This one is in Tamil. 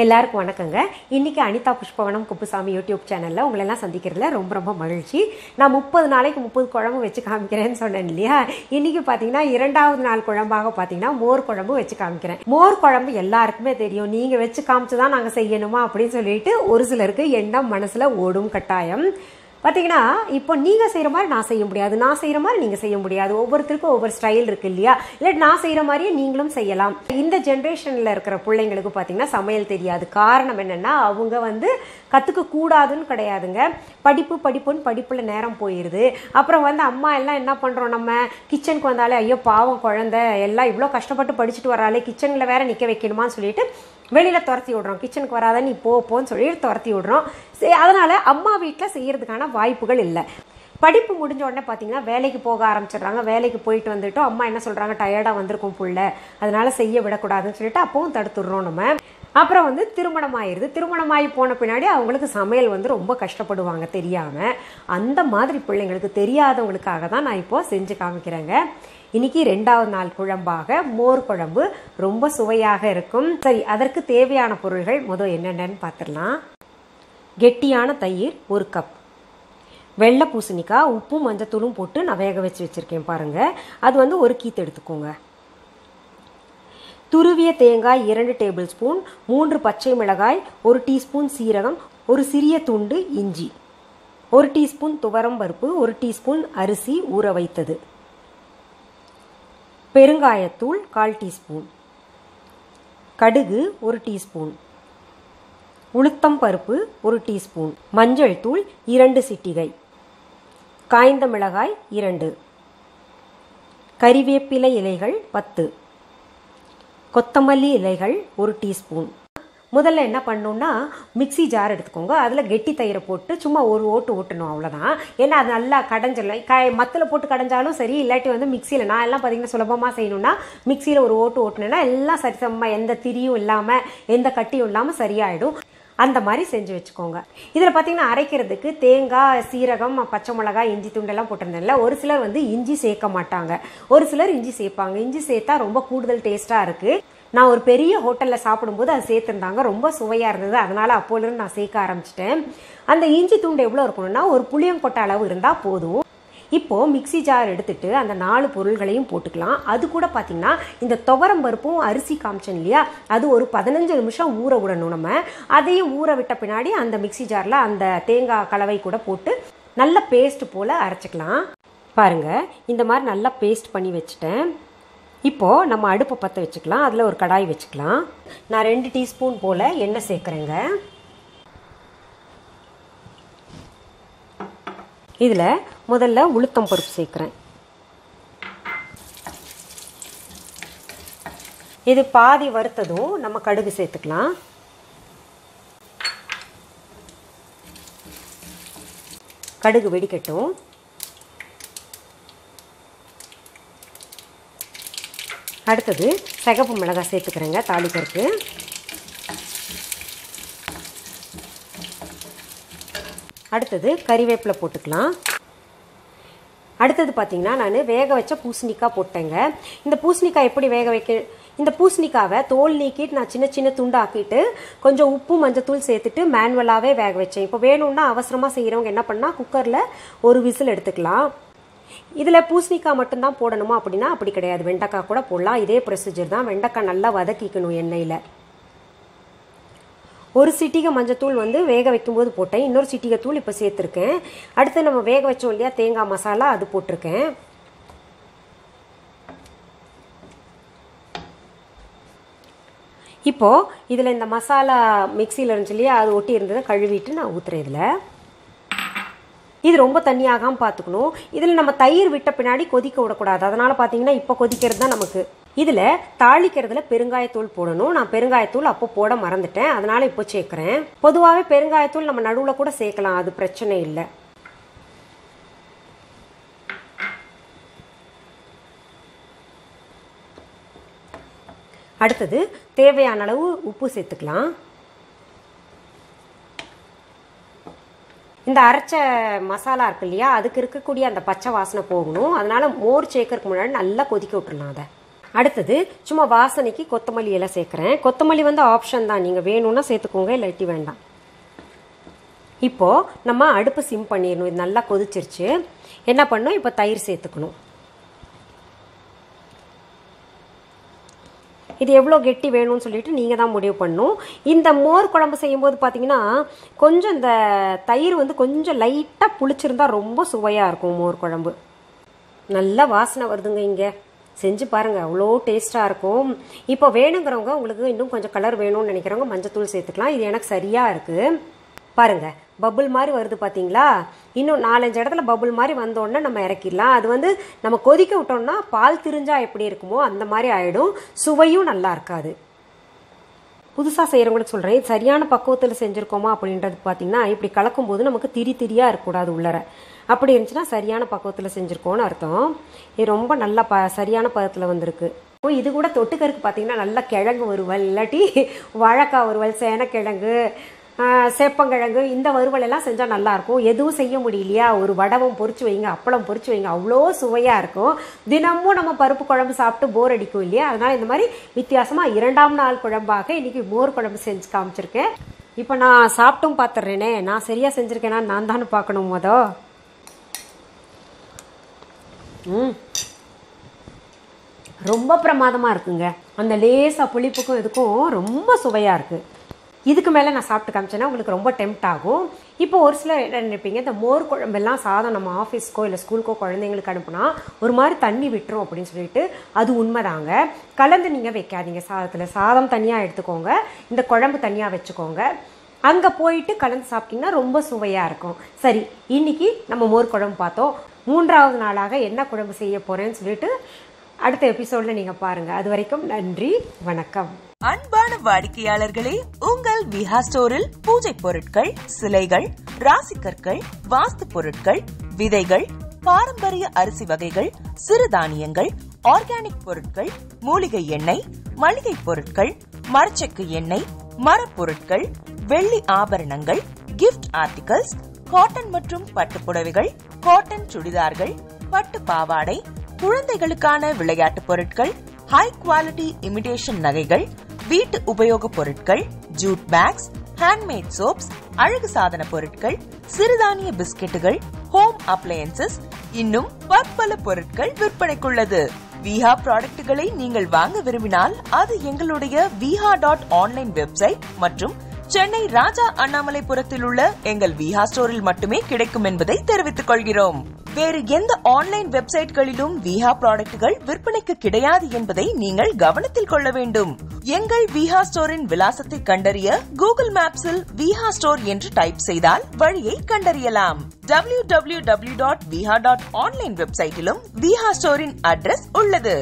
எல்லாருக்கும் வணக்கங்க. இன்னைக்கு அனிதா புஷ்பவனம்குப்புசாமி யூடியூப் சேனல்ல உங்களை எல்லாம் சந்திக்கிறதுல ரொம்ப ரொம்ப மகிழ்ச்சி. நான் 30 நாளைக்கு 30 குழம்பு வச்சு காமிக்கிறேன்னு சொன்னேன் இல்லையா? இன்னைக்கு பாத்தீங்கன்னா 2வது நாள் குழம்பாக பாத்தீங்கன்னா மோர் குழம்பு வச்சு காமிக்கிறேன். மோர் குழம்பு எல்லாருக்குமே தெரியும். நீங்க வச்சு காமிச்சுதான் நாங்க செய்யணுமா அப்படின்னு சொல்லிட்டு ஒரு சிலருக்கு எண்ணம் மனசுல ஓடும் கட்டாயம். பார்த்தீங்கன்னா இப்போ நீங்கள் செய்கிற மாதிரி நான் செய்ய முடியாது, நான் செய்கிற மாதிரி நீங்கள் செய்ய முடியாது. ஒவ்வொருத்தருக்கும் ஒவ்வொரு ஸ்டைல் இருக்கு இல்லையா? இல்லை நான் செய்கிற மாதிரியே நீங்களும் செய்யலாம். இந்த ஜென்ரேஷனில் இருக்கிற பிள்ளைங்களுக்கு பார்த்தீங்கன்னா சமையல் தெரியாது. காரணம் என்னென்னா அவங்க கற்றுக்க கூடாதுன்னு கிடையாதுங்க. படிப்புன்னு படிப்பில் நேரம் போயிடுது. அப்புறம் அம்மா எல்லாம் என்ன பண்ணுறோம், நம்ம கிச்சனுக்கு வந்தாலே ஐயோ பாவம் குழந்தை எல்லாம் இவ்வளோ கஷ்டப்பட்டு படிச்சுட்டு வராலே கிச்சனில் வேற நிற்க வைக்கணுமான்னு சொல்லிட்டு வெளியில் துரத்தி விடுறோம். கிச்சனுக்கு வராத நீ போன்னு சொல்லிட்டு துரத்தி விடுறோம். அதனால அம்மா வீட்டில் செய்யறதுக்கான வாய்ப்புகள் இல்லை. படிப்பு முடிஞ்ச உடனே பார்த்தீங்கன்னா வேலைக்கு போக ஆரம்பிச்சிடுறாங்க. வேலைக்கு போயிட்டு வந்துட்டோம், அம்மா என்ன சொல்கிறாங்க, டயர்டாக வந்திருக்கும் புள்ள, அதனால செய்ய விடக்கூடாதுன்னு சொல்லிட்டு அப்பவும் தடுத்துடுறோம் நம்ம. அப்புறம் திருமணம் ஆயிடுது. திருமணமாகி போன பின்னாடி அவங்களுக்கு சமையல் ரொம்ப கஷ்டப்படுவாங்க தெரியாமல். அந்த மாதிரி பிள்ளைங்களுக்கு தெரியாதவங்களுக்காக தான் நான் இப்போ செஞ்சு காமிக்கிறேங்க. இன்னைக்கு 2வது நாள் குழம்பாக மோர் குழம்பு ரொம்ப சுவையாக இருக்கும். சரி, அதற்கு தேவையான பொருள்கள் முதல் என்னென்னு பார்த்துடலாம். கெட்டியான தயிர் 1 கப், வெள்ளை பூசணிக்காய் உப்பும் மஞ்சத்தூளும் போட்டு நான் வேக வச்சு வச்சிருக்கேன் பாருங்க. அது 1 கீத்து எடுத்துக்கோங்க. துருவிய தேங்காய் 2 டேபிள் ஸ்பூன், 3 பச்சை மிளகாய், 1 டீஸ்பூன் சீரகம், 1 சிறிய துண்டு இஞ்சி, 1 டீஸ்பூன் துவரம் பருப்பு, 1 டீஸ்பூன் அரிசி ஊற வைத்தது, பெருங்காயத்தூள் 1/4 டீஸ்பூன், கடுகு 1 டீஸ்பூன், உளுத்தம் பருப்பு 1 டீஸ்பூன், மஞ்சள் தூள் 2 சிட்டிகை, காய்ந்த மிளகாய் 2, கறிவேப்பிலை இலைகள் 10, கொத்தமல்லி இலைகள் 1 டீஸ்பூன். முதல்ல என்ன பண்ணணும்னா மிக்சி ஜார் எடுத்துக்கோங்க. அதில் கெட்டி தயிரை போட்டு சும்மா ஒரு ஓட்டு ஓட்டணும், அவ்வளோதான். ஏன்னா அது நல்லா கடைஞ்சிடலாம். மத்தில் போட்டு கடைஞ்சாலும் சரி, இல்லாட்டி மிக்சியில் நான் எல்லாம் பார்த்தீங்கன்னா சுலபமாக செய்யணும்னா மிக்சியில் ஒரு ஓட்டு ஓட்டுனேன்னா எல்லாம் சரிசமமாக எந்த திரியும் இல்லாமல் எந்த கட்டியும் இல்லாமல் சரியாயிடும். அந்த மாதிரி செஞ்சு வச்சுக்கோங்க. இதில் பார்த்தீங்கன்னா அரைக்கிறதுக்கு தேங்காய், சீரகம், பச்சை மிளகாய், இஞ்சி துண்டெல்லாம் போட்டிருந்தேன்ல. ஒரு சிலர் இஞ்சி சேர்க்க மாட்டாங்க, ஒரு சிலர் இஞ்சி சேர்ப்பாங்க. இஞ்சி சேர்த்தா ரொம்ப கூடுதல் டேஸ்ட்டாக இருக்குது. நான் ஒரு பெரிய ஹோட்டலில் சாப்பிடும்போது அது சேர்த்துருந்தாங்க, ரொம்ப சுவையாக இருந்தது. அதனால் அப்போலேருந்து நான் சேர்க்க ஆரம்பிச்சிட்டேன். அந்த இஞ்சி துண்டு எவ்வளோ இருக்கணும்னா ஒரு புளியங்கொட்டை அளவு இருந்தால் போதும். இப்போது மிக்சி ஜார் எடுத்துட்டு அந்த 4 பொருள்களையும் போட்டுக்கலாம். அது கூட பார்த்தீங்கன்னா இந்த துவரம் பருப்பும் அரிசி காமிச்சேன் இல்லையா, அது ஒரு 15 நிமிஷம் ஊற விடணும் நம்ம. அதையும் ஊற விட்ட பின்னாடி அந்த மிக்சி ஜாரில் அந்த தேங்காய் கலவை கூட போட்டு நல்ல பேஸ்ட் போல் அரைச்சிக்கலாம். பாருங்கள், இந்த மாதிரி நல்லா பேஸ்ட் பண்ணி வச்சுட்டேன். இப்போது நம்ம அடுப்பை பற்ற வச்சுக்கலாம். அதில் ஒரு கடாய் வச்சுக்கலாம். நான் 2 டீஸ்பூன் போல் எண்ணெய் சேர்க்குறேங்க. இதில் முதல்ல உளுத்தம் பருப்பு சேர்க்குறேன். இது பாதி வறுத்ததும் நம்ம கடுகு சேர்த்துக்கலாம். கடுகு வெடிக்கட்டும். அடுத்தது சிகப்பு மிளகாய் சேர்த்துக்கிறேங்க தாளிக்கருக்கு. அடுத்தது கறிவேப்பிலை போட்டுக்கலாம். அடுத்தது பார்த்தீங்கன்னா நான் வேக வச்ச பூசணிக்காய் போட்டேங்க. இந்த பூசணிக்காய் எப்படி வேக வைக்க, இந்த பூசணிக்காவை தோல் நீக்கிட்டு நான் சின்ன சின்ன துண்டாக்கிட்டு கொஞ்சம் உப்பு மஞ்சத்தூள் சேர்த்துட்டு மேனுவலாகவே வேக வச்சேன். இப்போ வேணும்னா அவசரமாக செய்கிறவங்க என்ன பண்ணால் குக்கரில் ஒரு விசில் எடுத்துக்கலாம். இதில் பூசணிக்காய் மட்டும்தான் போடணுமா அப்படின்னா அப்படி கிடையாது, வெண்டைக்காய் கூட போடலாம். இதே ப்ரொசீஜர் தான். வெண்டைக்காய் நல்லா வதக்கிக்கணும் எண்ணெயில். ஒரு சிட்டிகை மஞ்சத்தூள் வேக வைக்கும்போது போட்டேன், இன்னொரு சிட்டிகை தூள் இப்போ சேர்த்துருக்கேன். அடுத்து நம்ம வேக வச்சோம் இல்லையா தேங்காய் மசாலா, அது போட்டிருக்கேன். இப்போது இதில் இந்த மசாலா மிக்சியில் இருந்துச்சு இல்லையா, அது ஒட்டி இருந்ததை கழுவிட்டு நான் ஊற்றுறேன். இதில் இது ரொம்ப தண்ணியாகாமல் பார்த்துக்கணும். இதில் நம்ம தயிர் விட்ட பின்னாடி கொதிக்க விடக்கூடாது. அதனால் பார்த்தீங்கன்னா இப்போ கொதிக்கிறது தான் நமக்கு. இதில் தாளிக்கிறதுல பெருங்காயத்தூள் போடணும். நான் பெருங்காயத்தூள் அப்போ போட மறந்துட்டேன், அதனால் இப்போ சேர்க்குறேன். பொதுவாகவே பெருங்காயத்தூள் நம்ம நடுவில் கூட சேர்க்கலாம், அது பிரச்சனை இல்லை. அடுத்தது தேவையான அளவு உப்பு சேர்த்துக்கலாம். இந்த அரைச்ச மசாலா இருக்கு இல்லையா, அதுக்கு இருக்கக்கூடிய அந்த பச்சை வாசனை போகணும். அதனால மோர் சேர்க்கறதுக்கு முன்னாடி நல்லா கொதிக்க விட்டுறலாம். அதை அடுத்தது சும்மா வாசனைக்கு கொத்தமல்லி எல்லாம் சேர்க்குறேன். கொத்தமல்லி வந்து ஆப்ஷன் தான், நீங்கள் வேணும்னா சேர்த்துக்கோங்க, இல்லாட்டி வேண்டாம். இப்போது நம்ம அடுப்பு சிம் பண்ணிடணும். இது நல்லா கொதிச்சிருச்சு. என்ன பண்ணணும், இப்போ தயிர் சேர்த்துக்கணும். இது எவ்வளோ கெட்டி வேணும்னு சொல்லிட்டு நீங்கள் தான் முடிவு பண்ணணும். இந்த மோர் குழம்பு செய்யும்போது பார்த்தீங்கன்னா கொஞ்சம் இந்த தயிர் வந்து கொஞ்சம் லைட்டாக புளிச்சிருந்தா ரொம்ப சுவையாக இருக்கும் மோர் குழம்பு. நல்லா வாசனை வருதுங்க. இங்கே செஞ்சு பாருங்கள், அவ்வளோ டேஸ்ட்டாக இருக்கும். இப்போ வேணுங்கிறவங்க, உங்களுக்கு இன்னும் கொஞ்சம் கலர் வேணும்னு நினைக்கிறவங்க மஞ்சத்தூள் சேர்த்துக்கலாம். இது எனக்கு சரியாக இருக்குது. பாருங்கள், பபுள் மாதிரி வருது பார்த்தீங்களா? இன்னும் 4-5 இடத்துல பபுள் மாதிரி வந்தோடனே நம்ம இறக்கிடலாம். அது வந்து நம்ம கொதிக்க விட்டோம்னா பால் திரிஞ்சா எப்படி இருக்குமோ அந்த மாதிரி ஆகிடும். சுவையும் நல்லா இருக்காது. புதுசாக செய்கிறவங்களுக்கு சொல்கிறேன், இது சரியான பக்குவத்தில் செஞ்சுருக்கோமா அப்படின்றது பார்த்தீங்கன்னா இப்படி கலக்கும்போது நமக்கு திரியாக இருக்கக்கூடாது உள்ளர. அப்படி இருந்துச்சுன்னா சரியான பக்குவத்தில் செஞ்சுருக்கோன்னு அர்த்தம். இது ரொம்ப நல்லா சரியான பதத்தில் வந்திருக்கு. இது கூட தொட்டுக்கருக்கு பார்த்தீங்கன்னா நல்லா கிழங்கு வறுவல், இல்லாட்டி வாழைக்காய் வறுவல், சேனக்கிழங்கு, சேப்பங்கிழங்கு, இந்த வறுவல் எல்லாம் செஞ்சால் நல்லாயிருக்கும். எதுவும் செய்ய முடியலையா, ஒரு வடவும் பொரிச்சு வைங்க, அப்பளம் பொரிச்சு வைங்க, அவ்வளோ சுவையாக இருக்கும். தினமும் நம்ம பருப்பு குழம்பு சாப்பிட்டு போர் அடிக்கும் இல்லையா? அதனால் இந்த மாதிரி வித்தியாசமாக 2ஆம் நாள் குழம்பாக இன்றைக்கி மோர் குழம்பு செஞ்சு காமிச்சிருக்கேன். இப்போ நான் சாப்பிட்டும் பார்த்துட்றேனே, நான் சரியாக செஞ்சுருக்கேனா நான் தானே பார்க்கணும். ரொம்ப பிரமாதமாக இருக்குங்க. அந்த லேசாக புளிப்புக்கும் இதுக்கும் ரொம்ப சுவையாக இருக்குது. இதுக்கு மேலே நான் சாப்பிட்டு காமிச்சேன்னா உங்களுக்கு ரொம்ப டெம்ப்ட் ஆகும். இப்போ ஒரு சிலர் என்ன நினைப்பீங்க, இந்த மோர் குழம்பெல்லாம் சாதம் நம்ம ஆஃபீஸ்க்கோ இல்லை ஸ்கூலுக்கோ குழந்தைங்களுக்கு அனுப்புனா ஒரு மாதிரி தண்ணி விட்டுரும் அப்படின்னு சொல்லிட்டு, அது உண்மைதாங்க. கலந்து நீங்கள் வைக்காதீங்க சாதத்தில். சாதம் தனியாக எடுத்துக்கோங்க, இந்த குழம்பு தனியாக வச்சுக்கோங்க. அங்கே போயிட்டு கலந்து சாப்பிட்டிங்கன்னா ரொம்ப சுவையாக இருக்கும். சரி, இன்னைக்கு நம்ம மோர் குழம்பு பார்த்தோம். 3ஆவது நாளாக என்ன குழம்பு செய்ய போகிறேன்னு சொல்லிட்டு அடுத்த எபிசோட்ல நீங்க பாருங்க. அது வரைக்கும் நன்றி, வணக்கம். அன்பான வாடிக்கையாளர்களே, உங்கள் விஹா ஸ்டோரில் பூஜை பொருட்கள், சிலைகள், ராசிக்கற்கள், வாஸ்து பொருட்கள், விதைகள், பாரம்பரிய அரிசி வகைகள், சிறுதானியங்கள், ஆர்கானிக் பொருட்கள், மூலிகை எண்ணெய், மளிகை பொருட்கள், மரச்செக்கு எண்ணெய், மரப்பொருட்கள், வெள்ளி ஆபரணங்கள், கிஃப்ட் ஆர்டிகல்ஸ், காட்டன் மற்றும் பட்டு புடவைகள், காட்டன் சுடிதார்கள், பட்டு பாவாடை, குழந்தைகளுக்கான விளையாட்டு பொருட்கள், ஹை குவாலிட்டி இமிடேஷன் நகைகள், வீட்டு உபயோக பொருட்கள், ஜூட் பேக்ஸ், ஹேண்ட்மேட் சோப்ஸ், அழகு சாதன பொருட்கள், சிறுதானிய பிஸ்கெட்டுகள், ஹோம் அப்ளையன்சஸ், இன்னும் பற்பல பொருட்கள் விற்பனைக்குள்ளது. விஹா ப்ராடக்ட்களை நீங்கள் வாங்க விரும்பினால் அது எங்களுடைய viha.online வெப்சைட் மற்றும் சென்னை ராஜா அண்ணாமலைபுரத்தில் உள்ள எங்கள் விஹா ஸ்டோரில் மட்டுமே கிடைக்கும் என்பதை தெரிவித்துக் கொள்கிறோம். வேறு எந்த ஆன்லைன் வெப்சைட்களிலும் விஹா ப்ராடக்ட்கள் விற்பனைக்கு கிடையாது என்பதை நீங்கள் கவனத்தில் கொள்ள வேண்டும். எங்கள் விஹா ஸ்டோரின் விலாசத்தை கண்டறிய கூகுள் மேப்ஸில் விஹா ஸ்டோர் என்று டைப் செய்தால் வழியை கண்டறியலாம். www.viha.online வெப்சைட்டிலும் விஹா ஸ்டோரின் அட்ரஸ் உள்ளது.